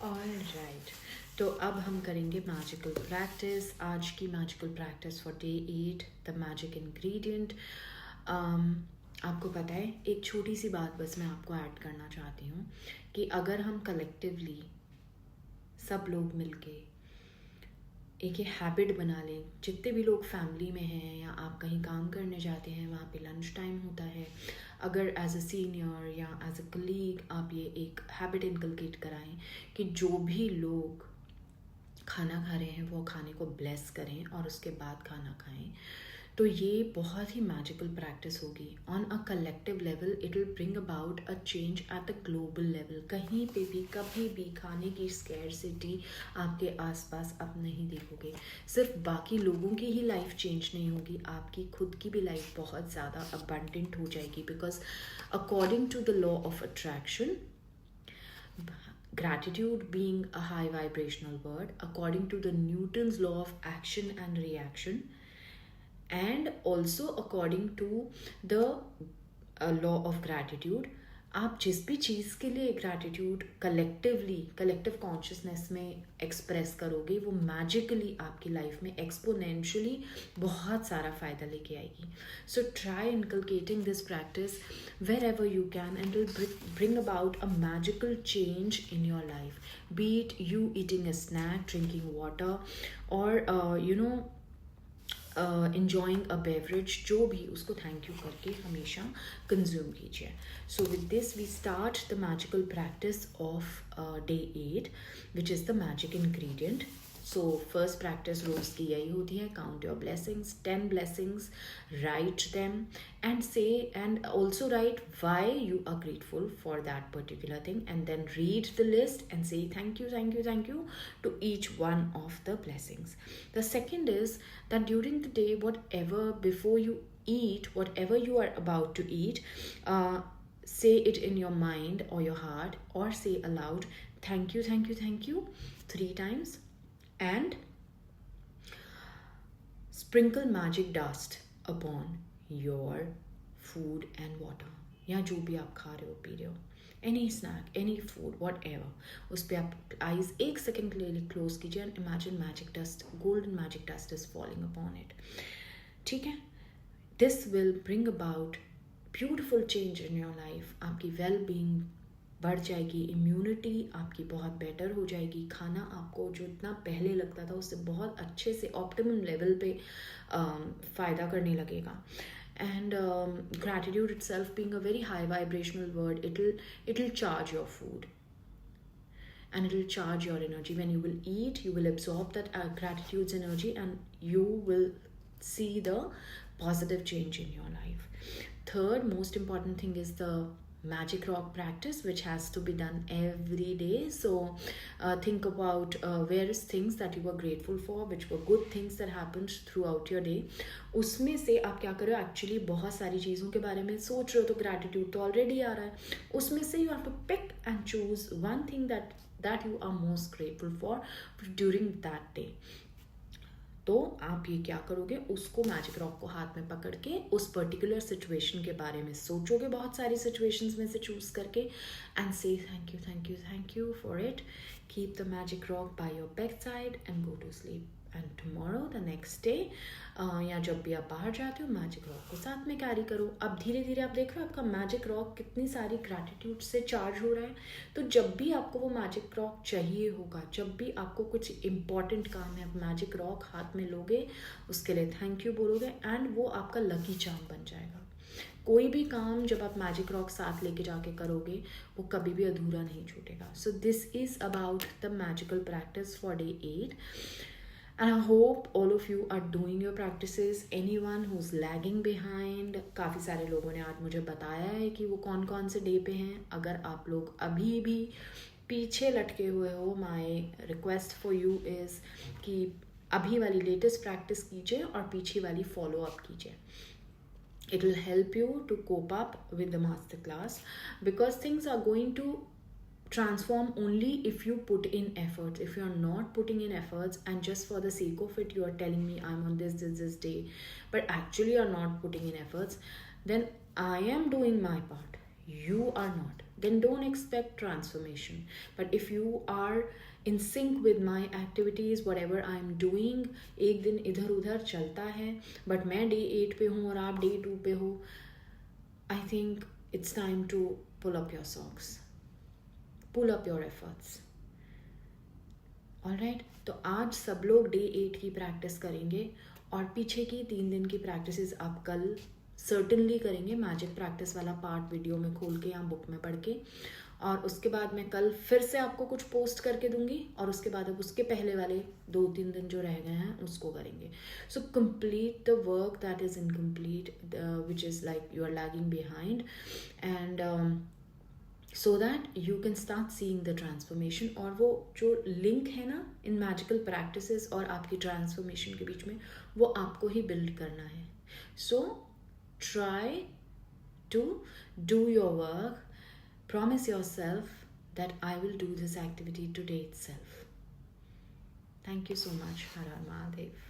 Alright, तो अब हम करेंगे मैजिकल प्रैक्टिस। आज की magical practice for day 8, the magic ingredient. आपको पता है, एक छोटी सी बात बस मैं आपको ऐड करना चाहती हूँ कि अगर हम कलेक्टिवली सब लोग मिलके एक ये हैबिट बना लें, जितने भी लोग फैमिली में हैं या आप कहीं काम करने जाते हैं वहाँ पे लंच टाइम होता है, अगर एज अ सीनियर या एज अ कलीग आप ये एक हैबिट इनकलकेट कराएं कि जो भी लोग खाना खा रहे हैं वो खाने को ब्लेस करें और उसके बाद खाना खाएं, तो ये बहुत ही मैजिकल प्रैक्टिस होगी। On a collective level it will bring about a change at the global level. कहीं पे भी कभी भी खाने की स्कैरसिटी आपके आसपास आप नहीं देखोगे। सिर्फ बाकी लोगों की ही लाइफ चेंज नहीं होगी, आपकी खुद की भी लाइफ बहुत ज़्यादा अबंडेंट हो जाएगी। Because according to the law of attraction, gratitude being a high vibrational word, according to the Newton's law of action and reaction, and also according to the law of gratitude, आप जिस भी चीज़ के लिए gratitude collective consciousness में express करोगे वो magically आपकी life में एक्सपोनेंशियली बहुत सारा फ़ायदा लेके आएगी। So try inculcating this practice wherever you can and will bring about a magical change in your life, be it you eating a snack, drinking water, और enjoying a beverage, जो भी उसको thank you करके हमेशा consume कीजिए। So with this we start the magical practice of day 8, which is the magic ingredient. So first practice रोज की यही होती है, count your blessings, 10 blessings, write them and also write why you are grateful for that particular thing, and then read the list and say thank you to each one of the blessings. The second is that during the day, before you eat whatever you are about to eat, say it in your mind or your heart, or say aloud thank you 3 times, and sprinkle magic dust upon your food and water, या जो भी आप खा रहे हो पी रहे हो, any snack, any food, whatever, उस पर आप आइज 1 सेकेंड के लिए क्लोज कीजिए and imagine magic dust, golden magic dust is falling upon it. ठीक है, this will bring about beautiful change in your life. आपकी वेल बींग बढ़ जाएगी, इम्यूनिटी आपकी बहुत बेटर हो जाएगी, खाना आपको जो इतना पहले लगता था उससे बहुत अच्छे से ऑप्टिमम लेवल पे फ़ायदा करने लगेगा। And gratitude itself being a very high vibrational word, it'll charge your food and it'll charge your energy. When you will eat, you will absorb that gratitude's energy and you will see the positive change in your life. Third most important thing is the magic rock practice, which has to be done every day. So think about various things that you were grateful for, which were good things that happened throughout your day. उसमें से आप क्या करो, actually बहुत सारी चीज़ों के बारे में सोच रहे हो तो ग्रैटिट्यूड तो ऑलरेडी आ रहा है, उसमें से you have to pick and choose one thing that you are most grateful for during that day. तो आप ये क्या करोगे, उसको मैजिक रॉक को हाथ में पकड़ के उस पर्टिकुलर सिचुएशन के बारे में सोचोगे, बहुत सारी सिचुएशंस में से चूज करके, and say thank you for it, keep the magic rock by your bed side and go to sleep. And tomorrow the next day, या जब भी आप बाहर जाते हो, मैजिक रॉक को साथ में कैरी करो। अब धीरे धीरे आप देख रहे हो आपका मैजिक रॉक कितनी सारी ग्रैटिट्यूड से चार्ज हो रहा है। तो जब भी आपको वो मैजिक रॉक चाहिए होगा, जब भी आपको कुछ इम्पॉर्टेंट काम है, आप मैजिक रॉक हाथ में लोगे, उसके लिए थैंक यू बोलोगे, एंड वो आपका लकी चार्म बन जाएगा। कोई भी काम जब आप मैजिक रॉक साथ लेके जाके करोगे वो कभी भी अधूरा नहीं छूटेगा। So this is about the magical practice for day 8, and I hope all of you are doing your practices. Anyone who's lagging behind, काफ़ी सारे लोगों ने आज मुझे बताया है कि वो कौन कौन से डे पे हैं। अगर आप लोग अभी भी पीछे लटके हुए हो, my request for you is कि अभी वाली लेटेस्ट प्रैक्टिस कीजिए और पीछे वाली फॉलो अप कीजिए। It will help you to cope up with the master class, because things are going to transform only if you put in efforts. If you are not putting in efforts and just for the sake of it you are telling me I'm on this day, but actually you are not putting in efforts, then I am doing my part, you are not. then don't expect transformation. But if you are in sync with my activities, whatever I'm doing, एक दिन इधर उधर चलता है, but मैं day 8 पे हूँ और आप day 2 पे हो, I think it's time to pull up your socks, pull up your efforts. Alright, तो आज सब लोग डे 8 की प्रैक्टिस करेंगे और पीछे की 3 दिन की प्रैक्टिसेस आप कल सर्टनली करेंगे, मैजिक प्रैक्टिस वाला पार्ट वीडियो में खोल के या बुक में पढ़ के, और उसके बाद मैं कल फिर से आपको कुछ पोस्ट करके दूंगी और उसके बाद अब उसके पहले वाले 2-3 दिन जो रह गए हैं उसको करेंगे. So complete the work that is incomplete, which is like you are lagging behind, and so that you can start seeing the transformation. और वो जो लिंक है ना इन मैजिकल प्रैक्टिसेस और आपकी ट्रांसफॉर्मेशन के बीच में, वो आपको ही बिल्ड करना है. So try to do your work, promise yourself that I will do this activity today itself. Thank you so much. Har Har Mahadev.